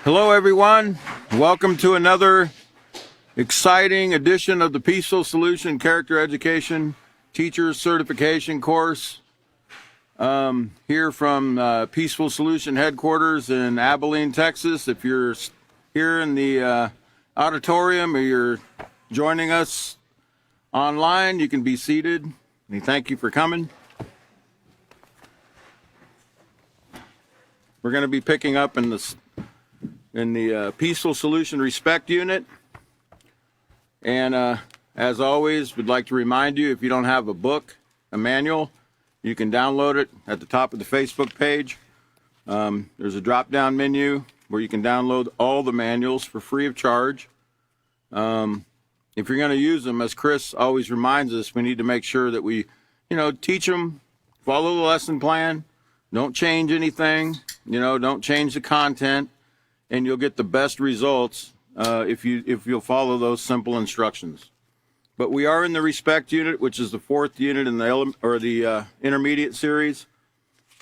Hello, everyone. Welcome to another exciting edition of the Peaceful Solution Character Education Teacher Certification course. Here from Peaceful Solution headquarters in Abilene, Texas. If you're here in the auditorium or you're joining us online, you can be seated. And thank you for coming. We're going to be picking up in the Peaceful Solution Respect Unit. And as always, we'd like to remind you, if you don't have a book, a manual, you can download it at the top of the Facebook page. There's a drop-down menu where you can download all the manuals for free of charge. If you're going to use them, as Chris always reminds us, we need to make sure that we, teach them, follow the lesson plan, don't change anything, don't change the content, and you'll get the best results if you'll follow those simple instructions. But we are in the Respect Unit, which is the fourth unit in the intermediate series.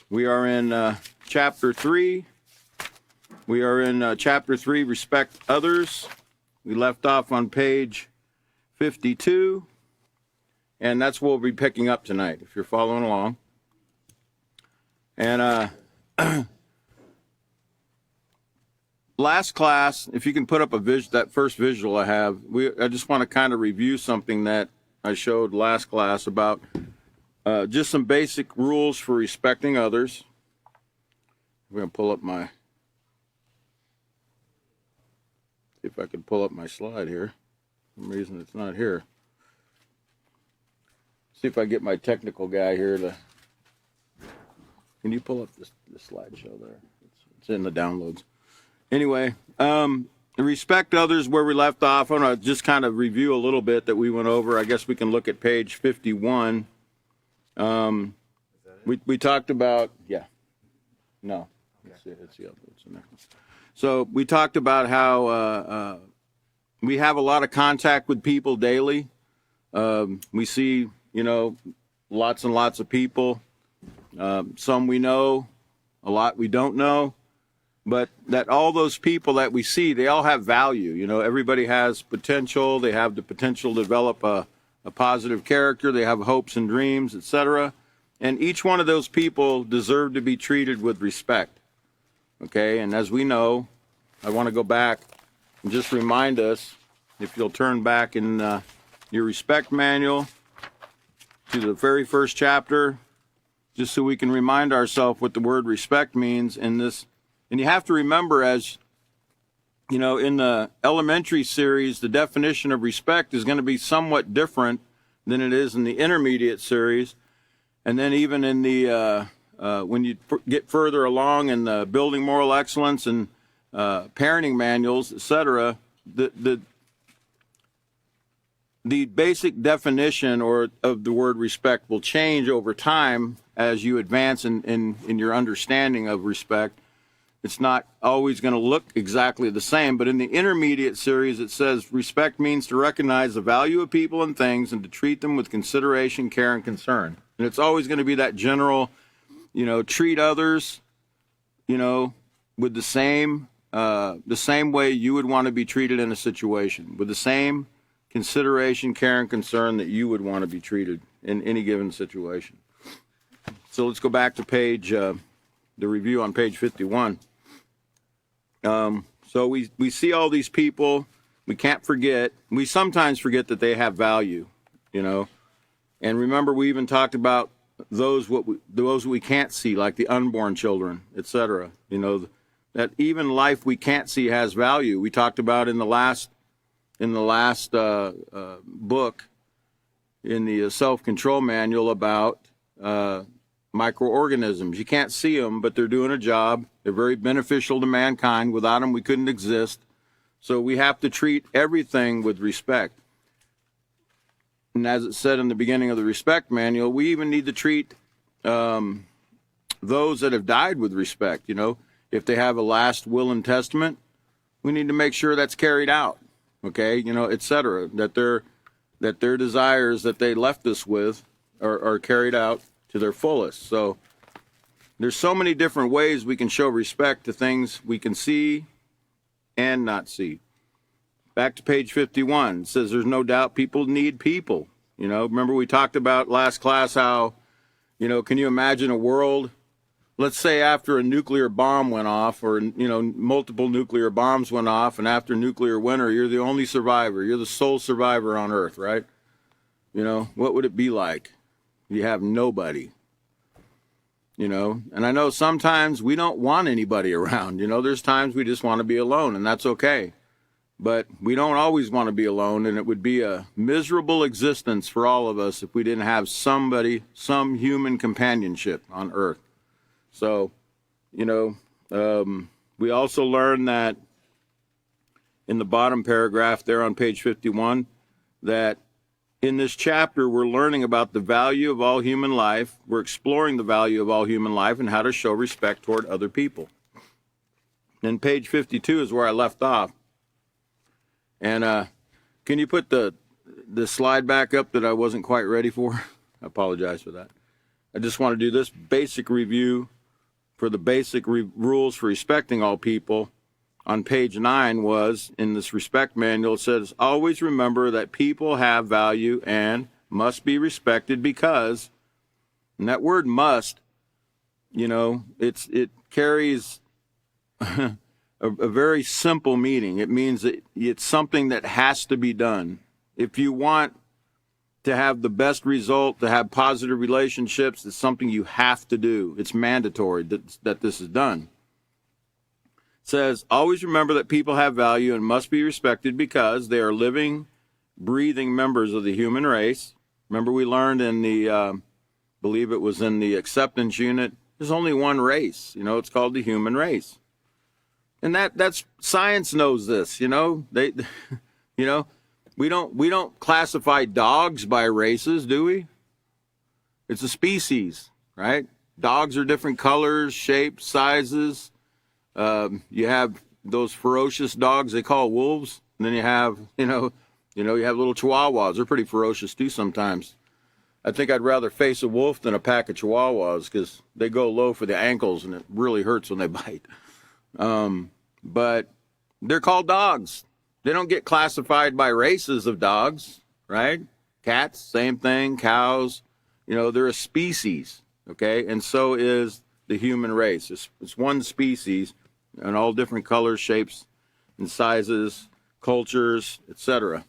We are in Chapter 3. We are in Chapter 3, Respect Others. We left off on page 52, and that's what we'll be picking up tonight, if you're following along. And last class, if you can put up that first visual I have, I just want to kind of review something that I showed last class about just some basic rules for respecting others. I'm going to pull up see if I can pull up my slide here. For some reason it's not here. See if I get my technical guy here to... Can you pull up the slideshow there? It's in the downloads. Anyway, respect others, where we left off. I want to just kind of review a little bit that we went over. I guess we can look at page 51. We talked about, no, it's the other. It's the next one. So we talked about how we have a lot of contact with people daily. We see, lots and lots of people. Some we know, a lot we don't know. But that all those people that we see, they all have value. Everybody has potential. They have the potential to develop a positive character. They have hopes and dreams, etc. And each one of those people deserve to be treated with respect. Okay, and as we know, I want to go back and just remind us, if you'll turn back in your respect manual to the very first chapter, just so we can remind ourselves what the word respect means in this. And you have to remember, as in the elementary series, the definition of respect is going to be somewhat different than it is in the intermediate series. And then even in the when you get further along in the building moral excellence and parenting manuals, etc., the basic definition of the word respect will change over time as you advance in your understanding of respect. It's not always going to look exactly the same, but in the intermediate series, it says respect means to recognize the value of people and things and to treat them with consideration, care, and concern. And it's always going to be that general, treat others, with the same way you would want to be treated in a situation, with the same consideration, care, and concern that you would want to be treated in any given situation. So let's go back to the review on page 51. So we see all these people. We can't forget. We sometimes forget that they have value, And remember, we even talked about those we can't see, like the unborn children, etc. That even life we can't see has value. We talked about in the last book in the self-control manual about microorganisms. You can't see them, but they're doing a job. They're very beneficial to mankind. Without them, we couldn't exist. So we have to treat everything with respect. And as it said in the beginning of the respect manual, we even need to treat those that have died with respect. If they have a last will and testament, we need to make sure that's carried out. Okay, etc. That their desires that they left us with are carried out to their fullest. So there's so many different ways we can show respect to things we can see, and not see. Back to page 51, it says there's no doubt people need people. You know, remember we talked about last class how, you know, can you imagine a world, let's say after a nuclear bomb went off, or, you know, multiple nuclear bombs went off, and after nuclear winter, you're the only survivor. You're the sole survivor on Earth, right? You know, what would it be like? You have nobody. You know, and I know sometimes we don't want anybody around. You know, there's times we just want to be alone, and that's okay. But we don't always want to be alone, and it would be a miserable existence for all of us if we didn't have somebody, some human companionship on Earth. So, you know, we also learned that in the bottom paragraph there on page 51, that in this chapter, we're learning about the value of all human life. We're exploring the value of all human life and how to show respect toward other people. And page 52 is where I left off. And can you put the slide back up that I wasn't quite ready for? I apologize for that. I just want to do this basic review for the basic rules for respecting all people. On page 9 was, in this respect manual, it says, always remember that people have value and must be respected because, and that word must, you know, it carries a very simple meaning. It means that it's something that has to be done. If you want to have the best result, to have positive relationships, it's something you have to do. It's mandatory that this is done. Says, always remember that people have value and must be respected because they are living, breathing members of the human race. Remember we learned in the, believe it was in the acceptance unit, there's only one race. You know, it's called the human race. And that's science knows this, you know. They, you know, we don't classify dogs by races, do we? It's a species, right? Dogs are different colors, shapes, sizes. You have those ferocious dogs they call wolves, and then you have, you have little chihuahuas. They're pretty ferocious too sometimes. I think I'd rather face a wolf than a pack of chihuahuas because they go low for the ankles and it really hurts when they bite. But they're called dogs. They don't get classified by races of dogs, right? Cats, same thing. Cows, you know, they're a species, okay? And so is the human race. It's one species. And all different colors, shapes, and sizes, cultures, etc.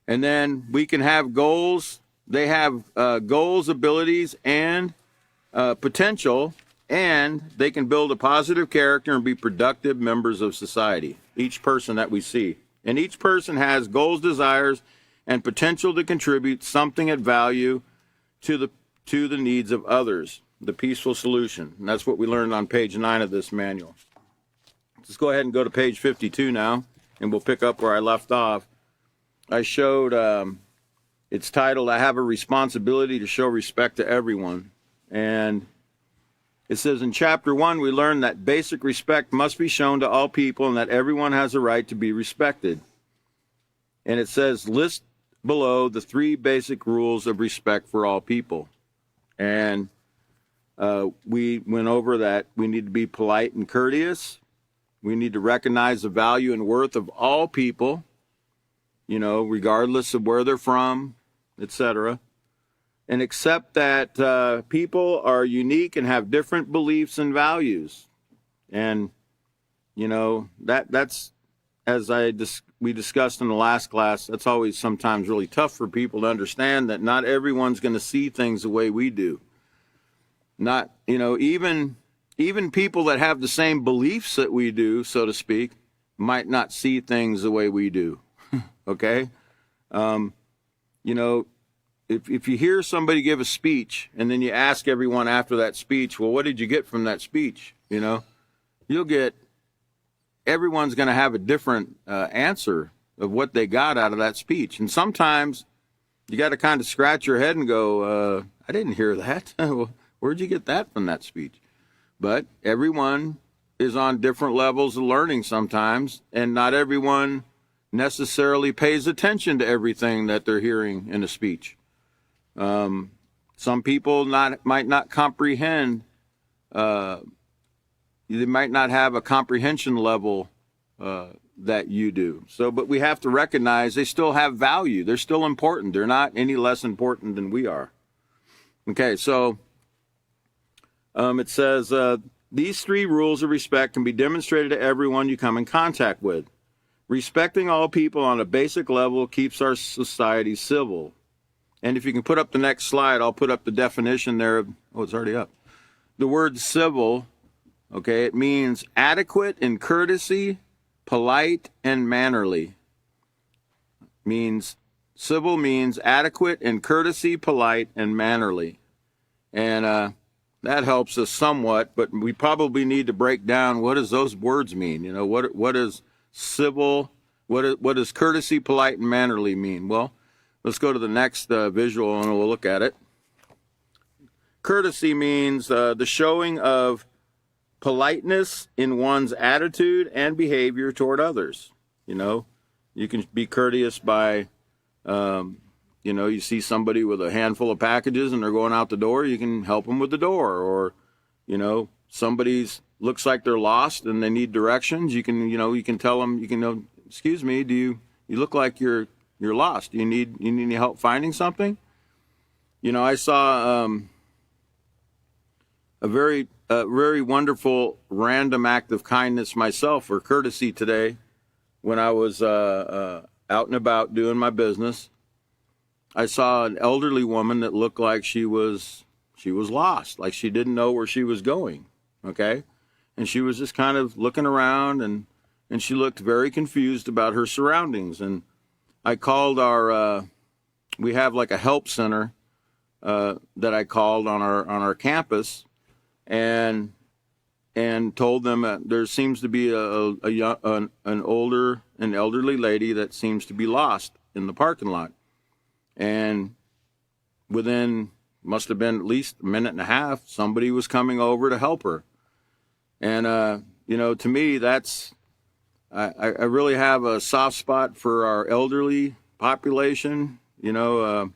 And then we can have goals. They have goals, abilities, and potential, and they can build a positive character and be productive members of society, each person that we see. And each person has goals, desires, and potential to contribute something of value to the needs of others. The peaceful solution. And that's what we learned on page 9 of this manual. Let's go ahead and go to page 52 now, and we'll pick up where I left off. I showed, it's titled, I Have a Responsibility to Show Respect to Everyone. And it says in chapter 1, we learned that basic respect must be shown to all people and that everyone has a right to be respected. And it says, list below the 3 basic rules of respect for all people. And we went over that we need to be polite and courteous. We need to recognize the value and worth of all people, you know, regardless of where they're from, etc. And accept that people are unique and have different beliefs and values. And, you know, that's, as we discussed in the last class, that's always sometimes really tough for people to understand that not everyone's going to see things the way we do. Not, you know, even people that have the same beliefs that we do, so to speak, might not see things the way we do. Okay? You know, if you hear somebody give a speech and then you ask everyone after that speech, well, what did you get from that speech? You know, everyone's going to have a different answer of what they got out of that speech. And sometimes you got to kind of scratch your head and go, I didn't hear that. Where'd you get that from that speech? But everyone is on different levels of learning sometimes, and not everyone necessarily pays attention to everything that they're hearing in a speech. Some people might not comprehend, they might not have a comprehension level that you do. So, but we have to recognize they still have value. They're still important. They're not any less important than we are. Okay, so it says, these 3 rules of respect can be demonstrated to everyone you come in contact with. Respecting all people on a basic level keeps our society civil. And if you can put up the next slide, I'll put up the definition there. Oh, it's already up. The word civil, okay, it means adequate in courtesy, polite, and mannerly. Civil means adequate in courtesy, polite, and mannerly. And that helps us somewhat, but we probably need to break down what does those words mean. You know, what is civil, what does courtesy, polite, and mannerly mean? Well, let's go to the next visual and we'll look at it. Courtesy means the showing of politeness in one's attitude and behavior toward others. You know, you can be courteous by, you know, you see somebody with a handful of packages and they're going out the door, you can help them with the door. Or, you know, somebody's looks like they're lost and they need directions. You can, you know, you can tell them, you can, excuse me, you look like you're lost. You need any help finding something? You know, I saw a very wonderful random act of kindness myself, or courtesy, today when I was out and about doing my business. I saw an elderly woman that looked like she was lost, like she didn't know where she was going, okay? And she was just kind of looking around, and she looked very confused about her surroundings. And I called we have like a help center that I called on our campus, and told them that there seems to be an elderly lady that seems to be lost in the parking lot. And within, must have been at least a minute and a half, somebody was coming over to help her. And you know, to me, that's, I really have a soft spot for our elderly population. You know,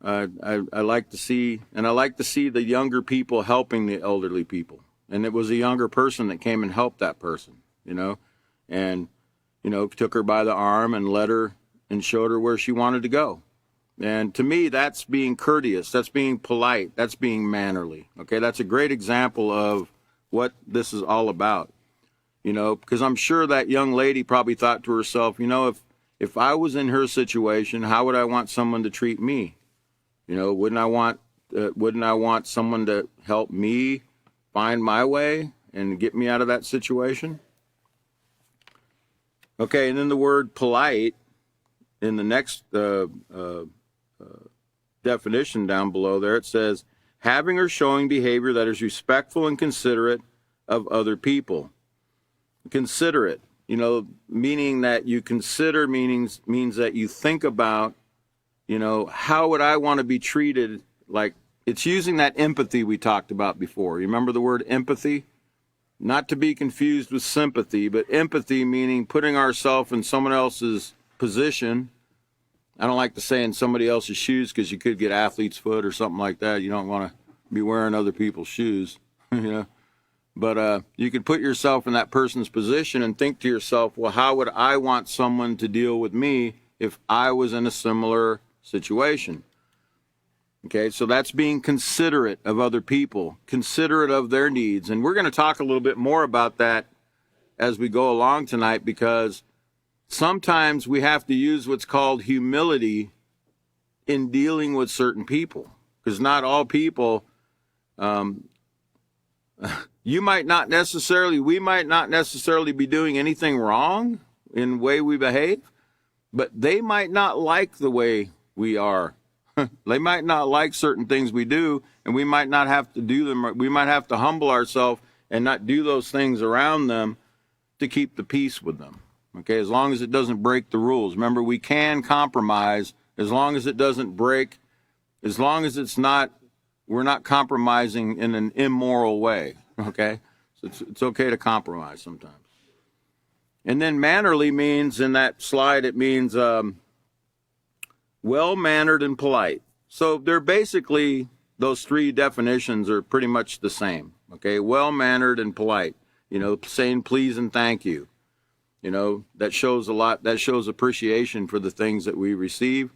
I like to see, and I like to see the younger people helping the elderly people. And it was a younger person that came and helped that person, you know, and, you know, took her by the arm and led her and showed her where she wanted to go. And to me, that's being courteous, that's being polite, that's being mannerly. Okay, that's a great example of what this is all about. You know, because I'm sure that young lady probably thought to herself, you know, if I was in her situation, how would I want someone to treat me? You know, wouldn't I want someone to help me find my way and get me out of that situation? Okay, and then the word polite in the next definition down below there, it says having or showing behavior that is respectful and considerate of other people. Considerate, you know, meaning that you consider means that you think about, you know, how would I want to be treated? Like, it's using that empathy we talked about before. You remember the word empathy? Not to be confused with sympathy, but empathy meaning putting ourselves in someone else's position. I don't like to say in somebody else's shoes because you could get athlete's foot or something like that. You don't want to be wearing other people's shoes, you know. But you could put yourself in that person's position and think to yourself, well, how would I want someone to deal with me if I was in a similar situation? Okay, so that's being considerate of other people, considerate of their needs. And we're going to talk a little bit more about that as we go along tonight, because sometimes we have to use what's called humility in dealing with certain people, because not all people, we might not necessarily be doing anything wrong in the way we behave, but they might not like the way we are. They might not like certain things we do, and we might not have to do them. We might have to humble ourselves and not do those things around them to keep the peace with them. Okay, as long as it doesn't break the rules. Remember, we can compromise as long as it doesn't break, as long as we're not compromising in an immoral way. Okay, so it's okay to compromise sometimes. And then mannerly means, in that slide, it means well-mannered and polite. So they're basically, those 3 definitions are pretty much the same. Okay, well-mannered and polite. You know, saying please and thank you. That shows a lot. That shows appreciation for the things that we receive.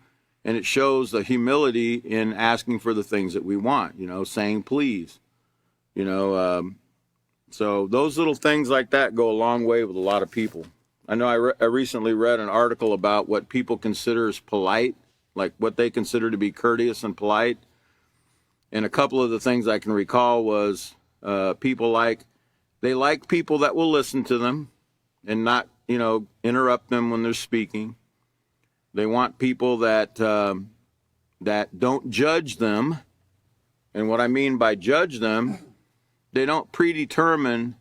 And it shows the humility in asking for the things that we want, saying please. So those little things like that go a long way with a lot of people. I know I recently read an article about what people consider as polite, like what they consider to be courteous and polite. And a couple of the things I can recall was people they like people that will listen to them and not, interrupt them when they're speaking. They want people that don't judge them. And what I mean by judge them, they don't predetermine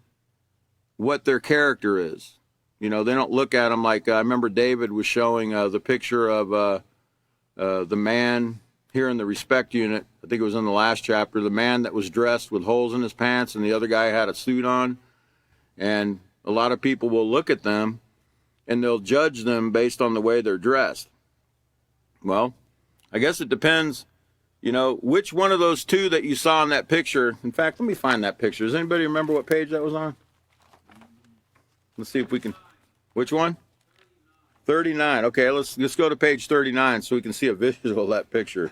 what their character is. They don't look at them like, I remember David was showing the picture of the man here in the respect unit. I think it was in the last chapter, the man that was dressed with holes in his pants and the other guy had a suit on. And a lot of people will look at them and they'll judge them based on the way they're dressed. Well, I guess it depends, which one of those two that you saw in that picture. In fact, let me find that picture. Does anybody remember what page that was on? Let's see if we can. Which one? 39. Okay, let's go to page 39 so we can see a visual of that picture.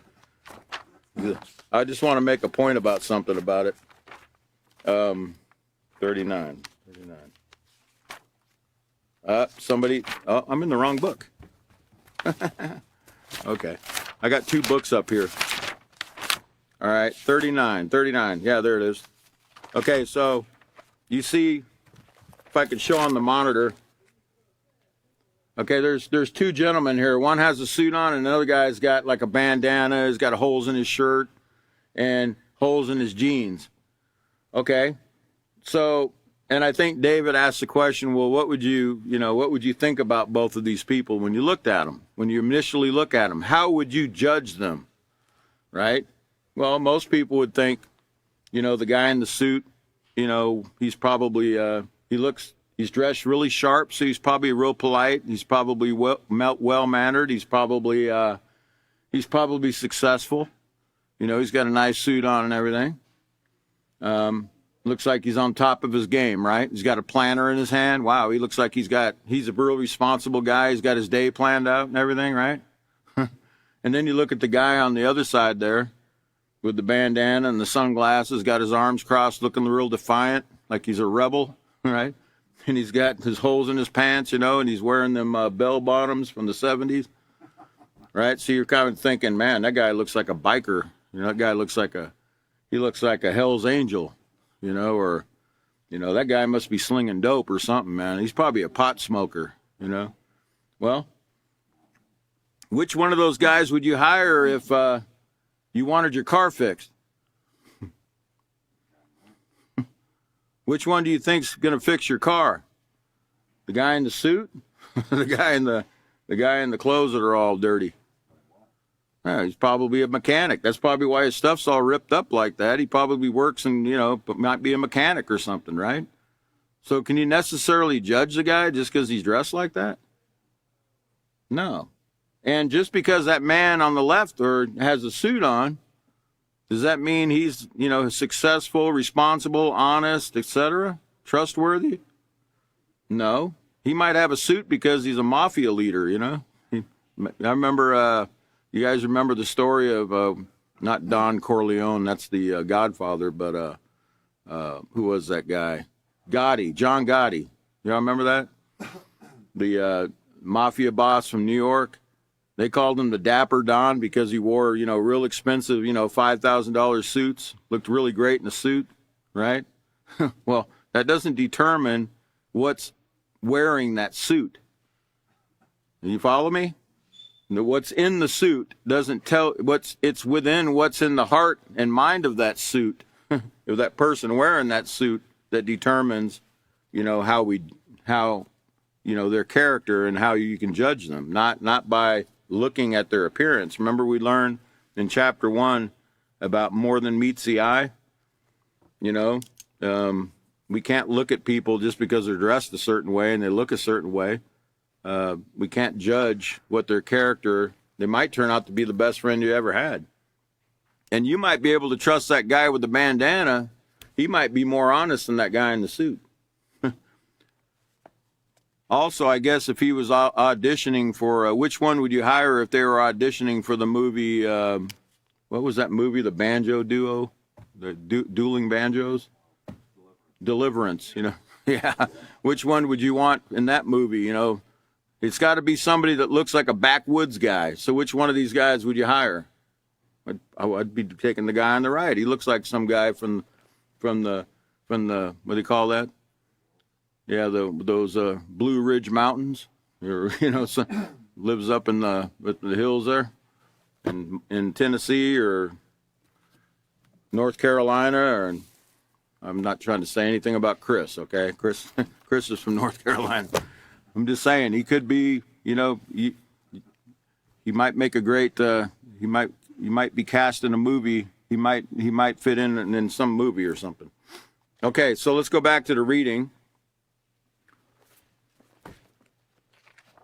I just want to make a point about something about it. 39. I'm in the wrong book. Okay. I got two books up here. All right, 39. Yeah, there it is. Okay, so you see, if I could show on the monitor. Okay, there's two gentlemen here. One has a suit on and another guy's got like a bandana. He's got holes in his shirt and holes in his jeans. Okay, so, and I think David asked the question, well, what would you think about both of these people when you looked at them? When you initially look at them, how would you judge them, right? Well, most people would think, the guy in the suit, he's probably, he's dressed really sharp, so he's probably real polite. He's probably well-mannered. He's probably successful. He's got a nice suit on and everything. Looks like he's on top of his game, right? He's got a planner in his hand. Wow, he looks like he's a real responsible guy. He's got his day planned out and everything, right? And then you look at the guy on the other side there with the bandana and the sunglasses, got his arms crossed, looking real defiant, like he's a rebel, right? And he's got his holes in his pants, and he's wearing them bell bottoms from the 70s, right? So you're kind of thinking, man, that guy looks like a biker. That guy looks like a Hell's Angel, or, that guy must be slinging dope or something, man. He's probably a pot smoker, Well, which one of those guys would you hire if you wanted your car fixed? Which one do you think's going to fix your car? The guy in the suit? the guy in the clothes that are all dirty? Yeah, he's probably a mechanic. That's probably why his stuff's all ripped up like that. He probably works and, might be a mechanic or something, right? So can you necessarily judge the guy just because he's dressed like that? No. And just because that man on the left has a suit on, does that mean he's, successful, responsible, honest, etc., trustworthy? No. He might have a suit because he's a mafia leader, I remember, you guys remember the story of, not Don Corleone, that's the Godfather, but who was that guy? John Gotti. Y'all remember that? The mafia boss from New York. They called him the Dapper Don because he wore, real expensive, $5,000 suits, looked really great in a suit, right? Well, that doesn't determine what's wearing that suit. You follow me? What's in the suit doesn't tell it's within what's in the heart and mind of that suit, of that person wearing that suit, that determines, how their character and how you can judge them, not by looking at their appearance. Remember we learned in chapter 1 about more than meets the eye? We can't look at people just because they're dressed a certain way and they look a certain way. We can't judge what their character, they might turn out to be the best friend you ever had. And you might be able to trust that guy with the bandana. He might be more honest than that guy in the suit. Also, I guess if he was auditioning for, which one would you hire if they were auditioning for the movie, what was that movie, the banjo duo? The dueling banjos? Deliverance, you know. Yeah. Which one would you want in that movie, you know? It's got to be somebody that looks like a backwoods guy. So which one of these guys would you hire? I'd be taking the guy on the right. He looks like some guy from the what do you call that? Yeah, those Blue Ridge Mountains, or you know, lives up in the hills there, in Tennessee or North Carolina, or I'm not trying to say anything about Chris. Okay, Chris is from North Carolina. I'm just saying he could be, you know, he might make a great. He might be cast in a movie. He might fit in some movie or something. Okay, so let's go back to the reading.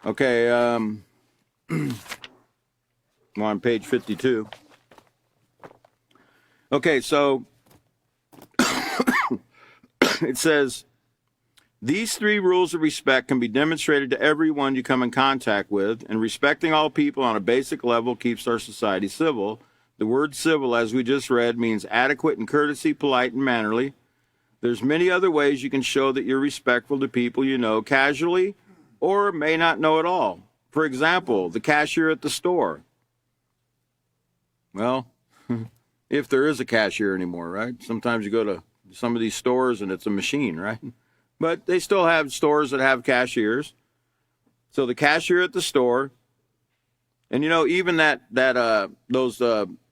Okay, I'm on page 52. Okay, so it says, these 3 rules of respect can be demonstrated to everyone you come in contact with, and respecting all people on a basic level keeps our society civil. The word civil, as we just read, means adequate and courtesy, polite and mannerly. There's many other ways you can show that you're respectful to people you know casually or may not know at all. For example, the cashier at the store. Well, if there is a cashier anymore, right? Sometimes you go to some of these stores and it's a machine, right? But they still have stores that have cashiers. So the cashier at the store, and you know, even those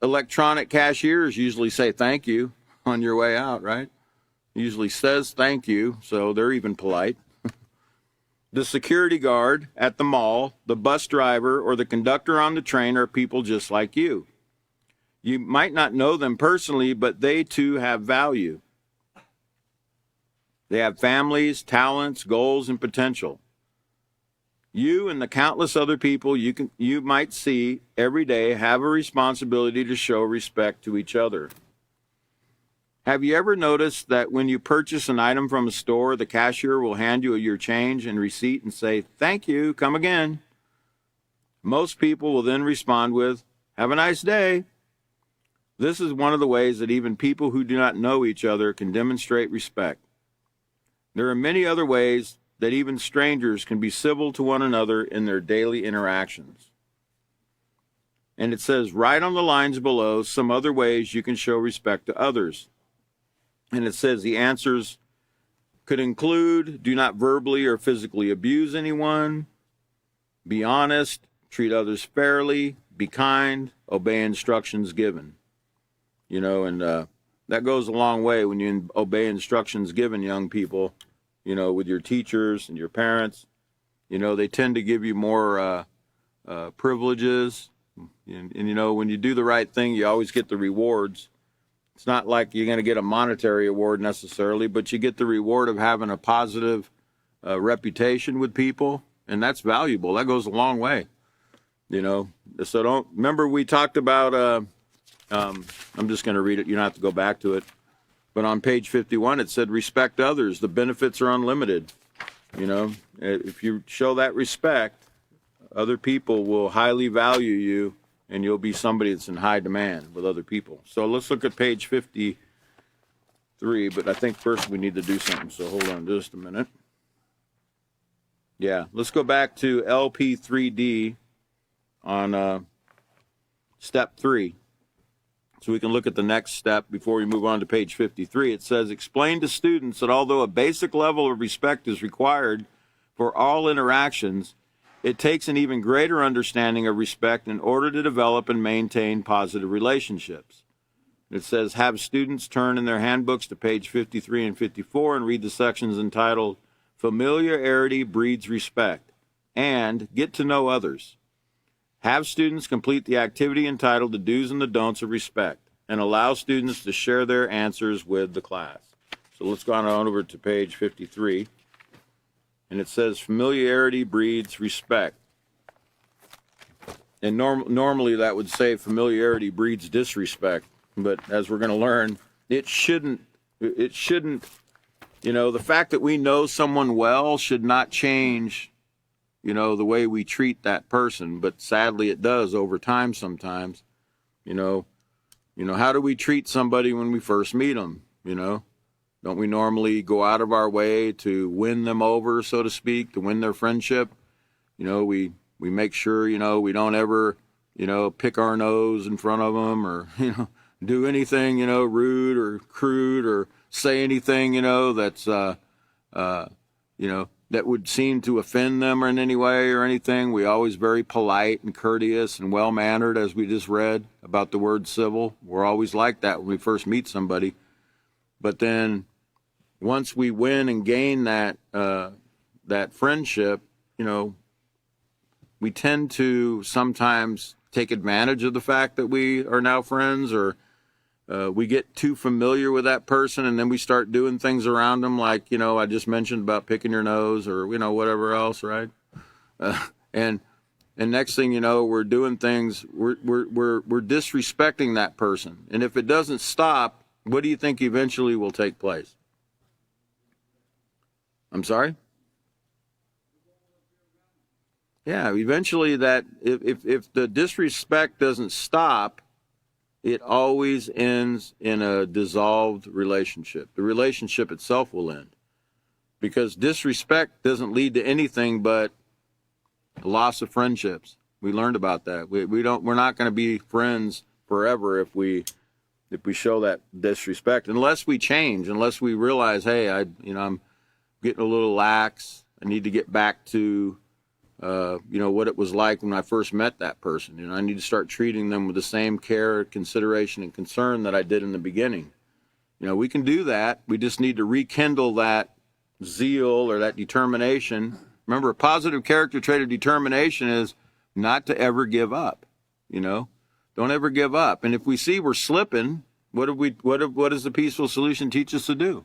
electronic cashiers usually say thank you on your way out, right? Usually says thank you, so they're even polite. The security guard at the mall, the bus driver, or the conductor on the train are people just like you. You might not know them personally, but they too have value. They have families, talents, goals, and potential. You and the countless other people you might see every day have a responsibility to show respect to each other. Have you ever noticed that when you purchase an item from a store, the cashier will hand you your change and receipt and say, "Thank you, come again"? Most people will then respond with, "Have a nice day." This is one of the ways that even people who do not know each other can demonstrate respect. There are many other ways that even strangers can be civil to one another in their daily interactions. And it says right on the lines below some other ways you can show respect to others. And it says the answers could include: do not verbally or physically abuse anyone, be honest, treat others fairly, be kind, obey instructions given. You know, and that goes a long way when you obey instructions given, young people, you know, with your teachers and your parents. You know, they tend to give you more privileges. And, you know, when you do the right thing, you always get the rewards. It's not like you're going to get a monetary award necessarily, but you get the reward of having a positive reputation with people, and that's valuable. That goes a long way, you know. So remember we talked about, I'm just going to read it. You don't have to go back to it. But on page 51, it said respect others. The benefits are unlimited. You know, if you show that respect, other people will highly value you, and you'll be somebody that's in high demand with other people. So let's look at page 53, but I think first we need to do something, so hold on just a minute. Yeah, let's go back to LP3D on step 3. So we can look at the next step before we move on to page 53. It says, explain to students that although a basic level of respect is required for all interactions, it takes an even greater understanding of respect in order to develop and maintain positive relationships. It says, have students turn in their handbooks to page 53 and 54 and read the sections entitled Familiarity Breeds Respect and Get to Know Others. Have students complete the activity entitled The Do's and the Don'ts of Respect and allow students to share their answers with the class. So let's go on over to page 53. And it says familiarity breeds respect. And normally that would say familiarity breeds disrespect. But as we're going to learn, it shouldn't The fact that we know someone well should not change, the way we treat that person. But sadly, it does over time sometimes. How do we treat somebody when we first meet them? Don't we normally go out of our way to win them over, so to speak, to win their friendship? We make sure, we don't ever, pick our nose in front of them or, do anything, rude or crude or say anything, that's, that would seem to offend them in any way or anything. We always very polite and courteous and well-mannered, as we just read about the word civil. We're always like that when we first meet somebody. But then once we win and gain that friendship, we tend to sometimes take advantage of the fact that we are now friends, or we get too familiar with that person, and then we start doing things around them, like I just mentioned about picking your nose, or whatever else, right? And next thing you know, we're doing things, we're disrespecting that person, and if it doesn't stop, what do you think eventually will take place? I'm sorry? Yeah, eventually that if the disrespect doesn't stop, it always ends in a dissolved relationship. The relationship itself will end, because disrespect doesn't lead to anything but loss of friendships. We learned about that. We're not going to be friends forever if we show that disrespect, unless we change, unless we realize, hey, I'm getting a little lax. I need to get back to what it was like when I first met that person. I need to start treating them with the same care, consideration, and concern that I did in the beginning. We can do that. We just need to rekindle that zeal or that determination. Remember, a positive character trait of determination is not to ever give up. Don't ever give up. And if we see we're slipping, what does the peaceful solution teach us to do?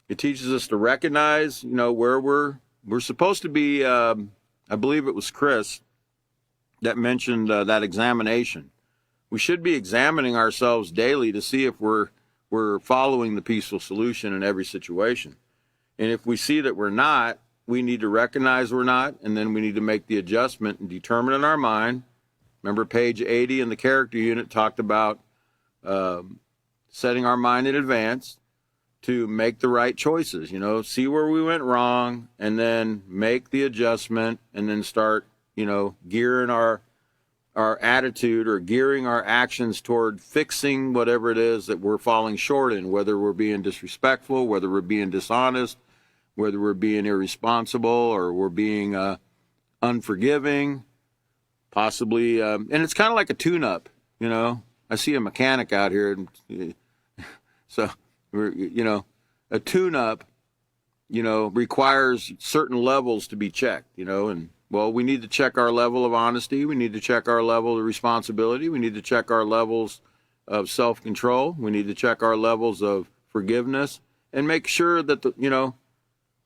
It teaches us to recognize, where we're supposed to be. I believe it was Chris that mentioned that examination. We should be examining ourselves daily to see if we're following the peaceful solution in every situation. And if we see that we're not, we need to recognize we're not, and then we need to make the adjustment and determine in our mind. Remember, page 80 in the character unit talked about setting our mind in advance to make the right choices, see where we went wrong, and then make the adjustment, and then start, gearing our attitude or gearing our actions toward fixing whatever it is that we're falling short in, whether we're being disrespectful, whether we're being dishonest, whether we're being irresponsible, or we're being unforgiving, possibly. And it's kind of like a tune-up, I see a mechanic out here, so a tune-up, requires certain levels to be checked, and we need to check our level of honesty. We need to check our level of responsibility. We need to check our levels of self-control. We need to check our levels of forgiveness, and make sure that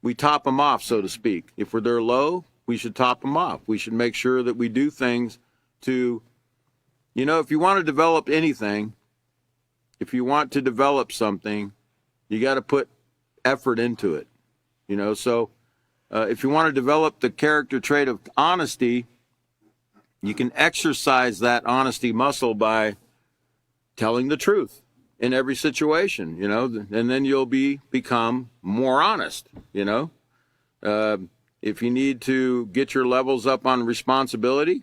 we top them off, so to speak. If they're low, we should top them off. We should make sure that we do things to, if you want to develop anything, if you want to develop something, you got to put effort into it, So if you want to develop the character trait of honesty, you can exercise that honesty muscle by telling the truth in every situation, and then you'll become more honest, If you need to get your levels up on responsibility,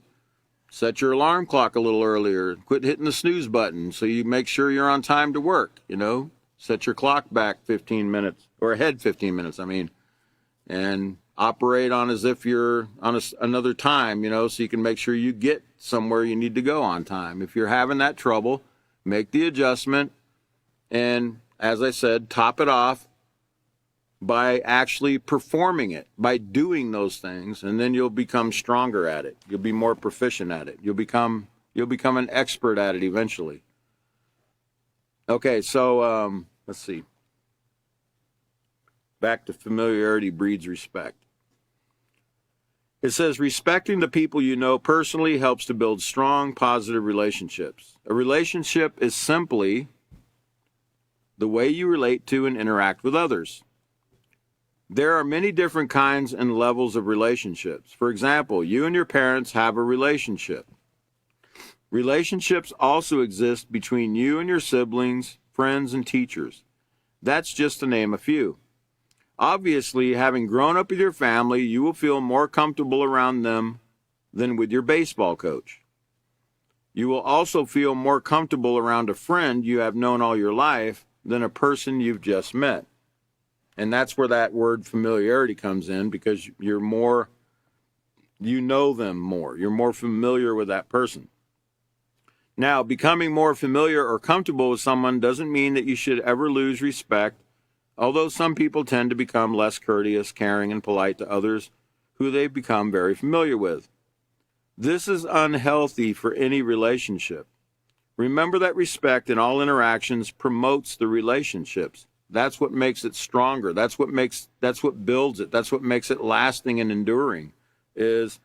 set your alarm clock a little earlier. Quit hitting the snooze button so you make sure you're on time to work, Set your clock back 15 minutes, or ahead 15 minutes, and operate on as if you're on another time, so you can make sure you get somewhere you need to go on time. If you're having that trouble, make the adjustment, and as I said, top it off by actually performing it, by doing those things, and then you'll become stronger at it. You'll be more proficient at it. You'll become an expert at it eventually. Okay, so let's see. Back to familiarity breeds respect. It says, respecting the people you know personally helps to build strong, positive relationships. A relationship is simply the way you relate to and interact with others. There are many different kinds and levels of relationships. For example, you and your parents have a relationship. Relationships also exist between you and your siblings, friends, and teachers. That's just to name a few. Obviously, having grown up with your family, you will feel more comfortable around them than with your baseball coach. You will also feel more comfortable around a friend you have known all your life than a person you've just met. And that's where that word familiarity comes in, because you're more, you know them more. You're more familiar with that person. Now, becoming more familiar or comfortable with someone doesn't mean that you should ever lose respect, although some people tend to become less courteous, caring, and polite to others who they've become very familiar with. This is unhealthy for any relationship. Remember that respect in all interactions promotes the relationships. That's what makes it stronger. That's what builds it. That's what makes it lasting and enduring, is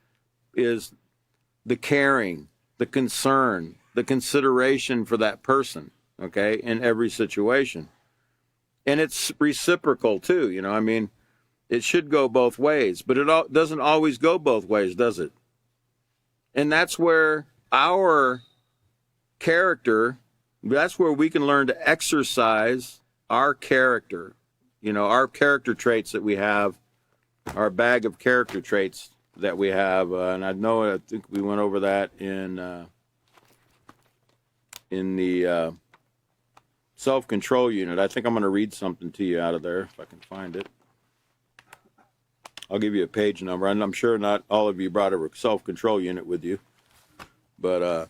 the caring, the concern, the consideration for that person, okay, in every situation. And it's reciprocal too, you know, I mean, it should go both ways, but it doesn't always go both ways, does it? And that's where our character, that's where we can learn to exercise our character, you know, our character traits that we have, our bag of character traits that we have. And I think we went over that in the self-control unit. I think I'm going to read something to you out of there if I can find it. I'll give you a page number, and I'm sure not all of you brought a self-control unit with you, but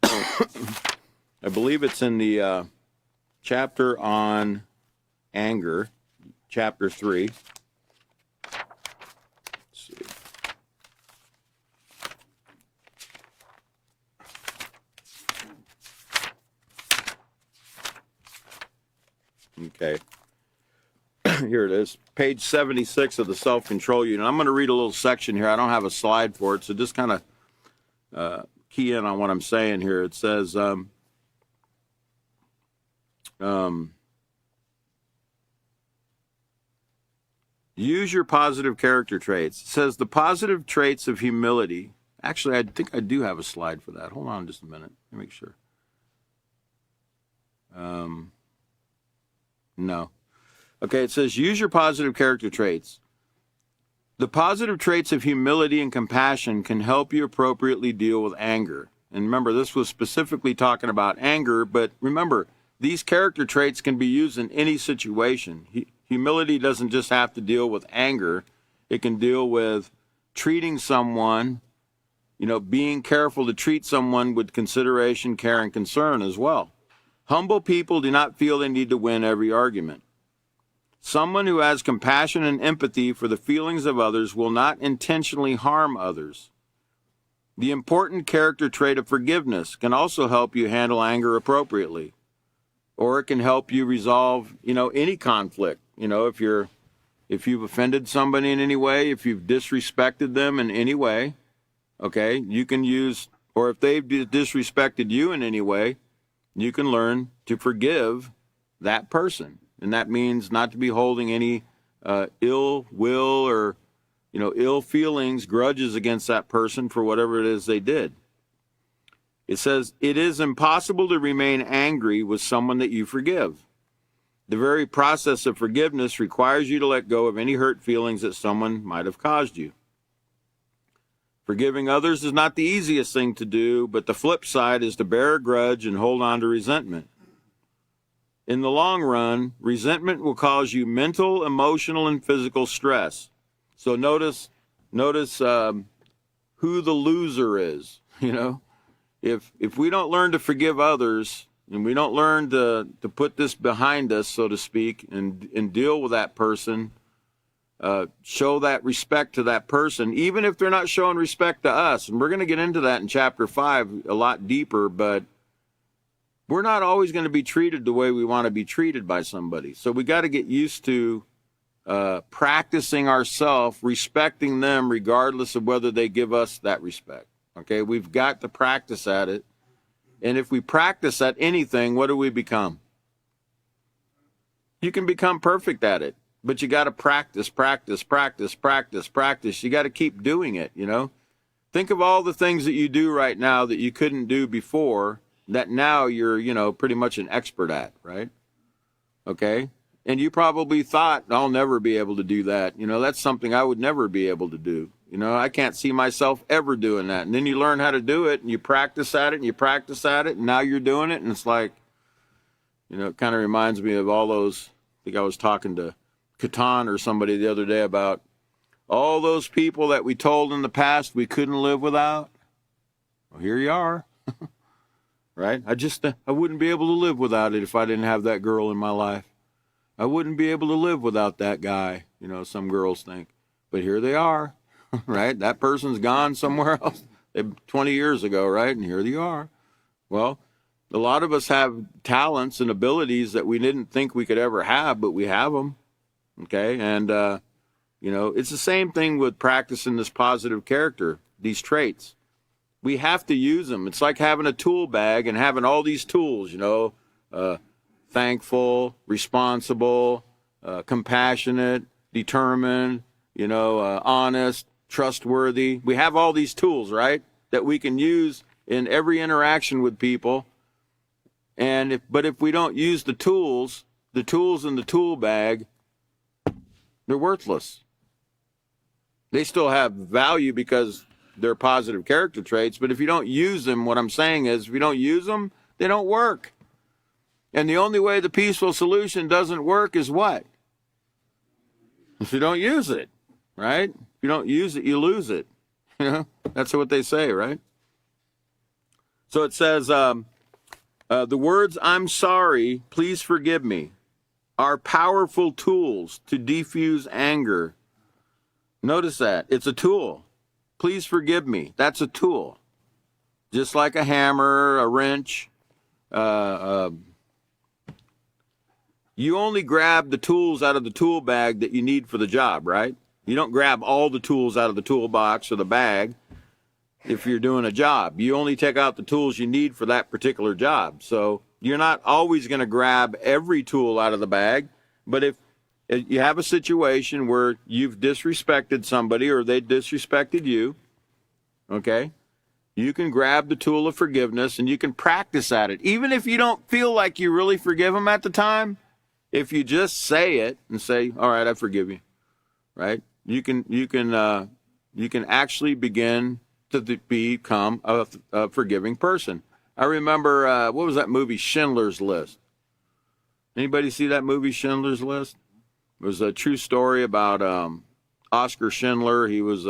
I believe it's in the chapter on anger, chapter 3. Let's see. Okay. Here it is, page 76 of the self-control unit. I'm going to read a little section here. I don't have a slide for it, so just kind of key in on what I'm saying here. It says, use your positive character traits. It says the positive traits of humility. Actually, I think I do have a slide for that. Hold on just a minute. Let me make sure. No. Okay, it says, use your positive character traits. The positive traits of humility and compassion can help you appropriately deal with anger. And remember, this was specifically talking about anger, but remember, these character traits can be used in any situation. Humility doesn't just have to deal with anger. It can deal with treating someone, you know, being careful to treat someone with consideration, care, and concern as well. Humble people do not feel they need to win every argument. Someone who has compassion and empathy for the feelings of others will not intentionally harm others. The important character trait of forgiveness can also help you handle anger appropriately, or it can help you resolve, you know, any conflict. You know, if you've offended somebody in any way, if you've disrespected them in any way, okay, you can use, or if they've disrespected you in any way, you can learn to forgive that person. And that means not to be holding any ill will or, you know, ill feelings, grudges against that person for whatever it is they did. It says, it is impossible to remain angry with someone that you forgive. The very process of forgiveness requires you to let go of any hurt feelings that someone might have caused you. Forgiving others is not the easiest thing to do, but the flip side is to bear a grudge and hold on to resentment. In the long run, resentment will cause you mental, emotional, and physical stress. So notice who the loser is. You know, if we don't learn to forgive others and we don't learn to put this behind us, so to speak, and deal with that person, show that respect to that person, even if they're not showing respect to us. And we're going to get into that in chapter 5 a lot deeper, but we're not always going to be treated the way we want to be treated by somebody. So we got to get used to practicing ourselves, respecting them regardless of whether they give us that respect. Okay, we've got to practice at it. And if we practice at anything, what do we become? You can become perfect at it, but you got to practice, practice, practice, practice, practice. You got to keep doing it, you know? Think of all the things that you do right now that you couldn't do before that now you're, you know, pretty much an expert at, right? Okay? And you probably thought, I'll never be able to do that. You know, that's something I would never be able to do. You know, I can't see myself ever doing that. And then you learn how to do it and you practice at it and you practice at it and now you're doing it. And it's like, you know, it kind of reminds me of all those, I think I was talking to Catan or somebody the other day about all those people that we told in the past we couldn't live without. Well, here you are, right? I wouldn't be able to live without it if I didn't have that girl in my life. I wouldn't be able to live without that guy, you know, some girls think. But here they are, right? That person's gone somewhere else 20 years ago, right? And here you are. Well, a lot of us have talents and abilities that we didn't think we could ever have, but we have them, okay? And, you know, it's the same thing with practicing this positive character, these traits. We have to use them. It's like having a tool bag and having all these tools, you know, thankful, responsible, compassionate, determined, you know, honest, trustworthy. We have all these tools, right, that we can use in every interaction with people. And but if we don't use the tools in the tool bag, they're worthless. They still have value because they're positive character traits, but if you don't use them, what I'm saying is if you don't use them, they don't work. And the only way the peaceful solution doesn't work is what? If you don't use it, right? If you don't use it, you lose it. You know, that's what they say, right? So it says, the words, "I'm sorry, please forgive me," are powerful tools to defuse anger. Notice that. It's a tool. Please forgive me. That's a tool. Just like a hammer, a wrench. You only grab the tools out of the tool bag that you need for the job, right? You don't grab all the tools out of the toolbox or the bag if you're doing a job. You only take out the tools you need for that particular job. So you're not always going to grab every tool out of the bag, but if you have a situation where you've disrespected somebody or they disrespected you, okay, you can grab the tool of forgiveness and you can practice at it. Even if you don't feel like you really forgive them at the time, if you just say it and say, all right, I forgive you, right? You can actually begin to become a forgiving person. I remember, what was that movie, Schindler's List? Anybody see that movie, Schindler's List? It was a true story about Oskar Schindler. He was,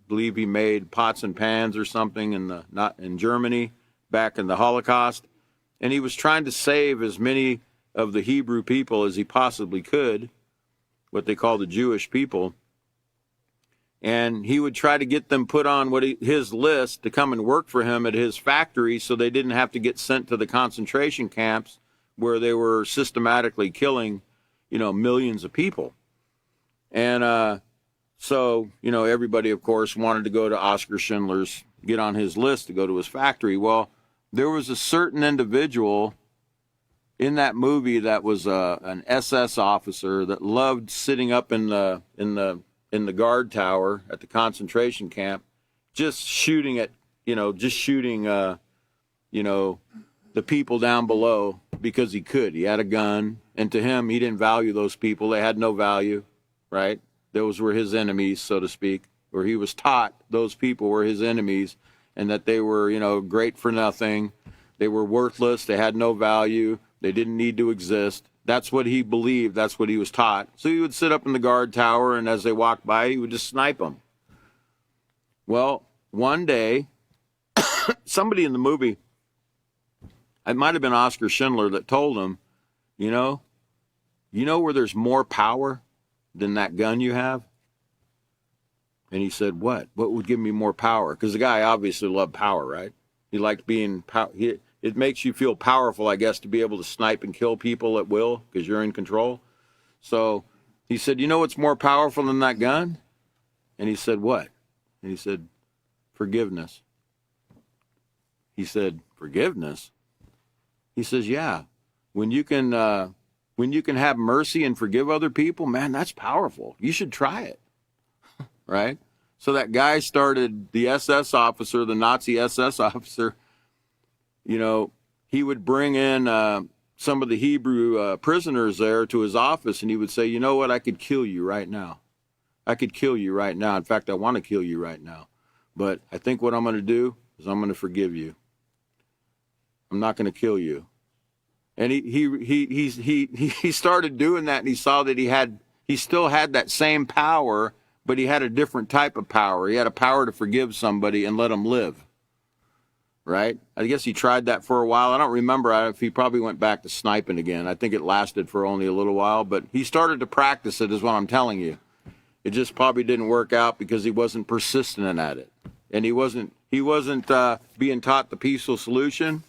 believe he made pots and pans or something not in Germany back in the Holocaust, and he was trying to save as many of the Hebrew people as he possibly could, what they call the Jewish people. And he would try to get them put on his list to come and work for him at his factory so they didn't have to get sent to the concentration camps where they were systematically killing, you know, millions of people. And so, you know, everybody, of course, wanted to go to Oskar Schindler's, get on his list to go to his factory. Well, there was a certain individual in that movie that was an SS officer that loved sitting up in the guard tower at the concentration camp, just shooting at, you know, the people down below because he could. He had a gun, and to him, he didn't value those people. They had no value, right? Those were his enemies, so to speak, or he was taught those people were his enemies and that they were, you know, great for nothing. They were worthless. They had no value. They didn't need to exist. That's what he believed. That's what he was taught. So he would sit up in the guard tower, and as they walked by, he would just snipe them. Well, one day, somebody in the movie, it might have been Oskar Schindler, that told him, you know where there's more power than that gun you have? And he said, what? What would give me more power? Because the guy obviously loved power, right? He liked being it makes you feel powerful, I guess, to be able to snipe and kill people at will because you're in control. So he said, you know what's more powerful than that gun? And he said, what? And he said, forgiveness. He said, forgiveness? He says, yeah. When you can when you can have mercy and forgive other people, man, that's powerful. You should try it, right? So that guy started, the SS officer, the Nazi SS officer, he would bring in some of the Hebrew prisoners there to his office, and he would say, you know what, I could kill you right now. I could kill you right now. In fact, I want to kill you right now. But I think what I'm going to do is I'm going to forgive you. I'm not going to kill you. And he started doing that, and he saw that he still had that same power, but he had a different type of power. He had a power to forgive somebody and let them live. Right? I guess he tried that for a while. I don't remember if he probably went back to sniping again. I think it lasted for only a little while, but he started to practice it, is what I'm telling you. It just probably didn't work out because he wasn't persistent at it. And he wasn't being taught the peaceful solution.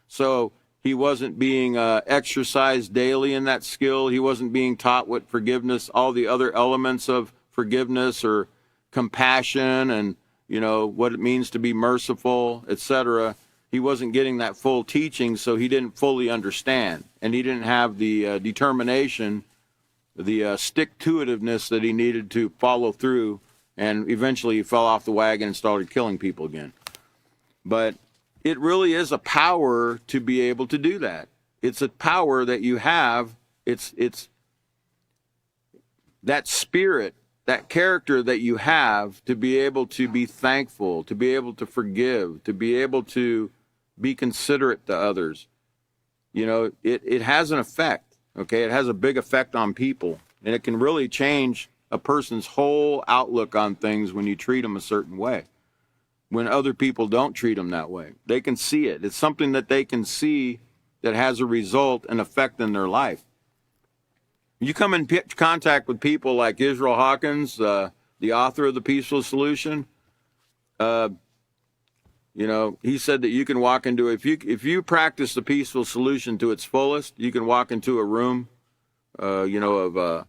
So he wasn't being exercised daily in that skill. He wasn't being taught what forgiveness, all the other elements of forgiveness or compassion and, what it means to be merciful, etc. He wasn't getting that full teaching, so he didn't fully understand. And he didn't have the determination, the stick-to-itiveness that he needed to follow through. And eventually he fell off the wagon and started killing people again. But it really is a power to be able to do that. It's a power that you have. It's that spirit, that character that you have to be able to be thankful, to be able to forgive, to be able to be considerate to others. It has an effect, okay? It has a big effect on people, and it can really change a person's whole outlook on things when you treat them a certain way. When other people don't treat them that way, they can see it. It's something that they can see that has a result and effect in their life. You come in contact with people like Israel Hawkins, the author of The Peaceful Solution. He said that you can walk into, if you practice the peaceful solution to its fullest, you can walk into a room, of